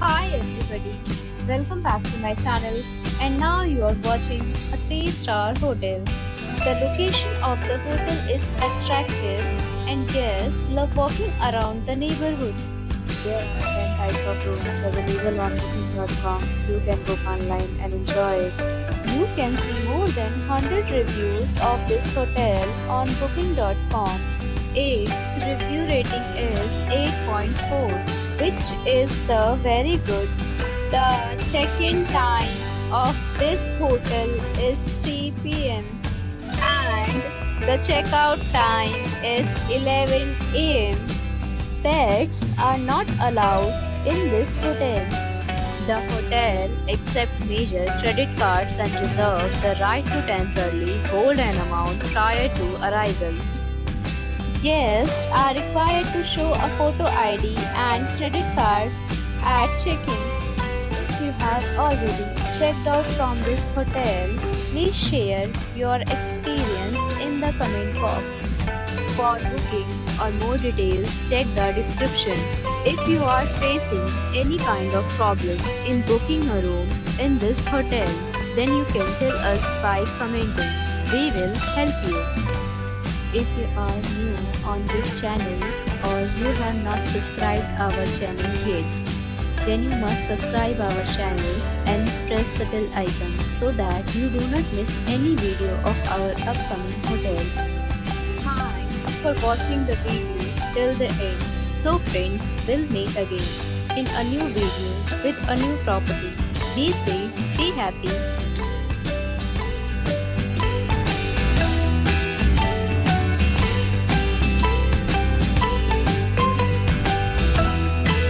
Hi everybody, welcome back to my channel and now you are watching a 3-star hotel. The location of the hotel is attractive and guests love walking around the neighborhood. There are 10 types of rooms available on booking.com. You can book online and enjoy it. You can see more than 100 reviews of this hotel on booking.com. Its review rating is 8.4, which is the very good. The check-in time of this hotel is 3 p.m. and the checkout time is 11 a.m. Pets are not allowed in this hotel. The hotel accepts major credit cards and reserves the right to temporarily hold an amount prior to arrival. Guests are required to show a photo ID and credit card at check-in. If you have already checked out from this hotel, please share your experience in the comment box. For booking or more details, check the description. If you are facing any kind of problem in booking a room in this hotel, then you can tell us by commenting. We will help you. If you are new on this channel or you have not subscribed our channel yet, then you must subscribe our channel and press the bell icon so that you do not miss any video of our upcoming hotel. Thanks for watching the video till the end. So friends, we'll meet again in a new video with a new property. Be safe, be happy.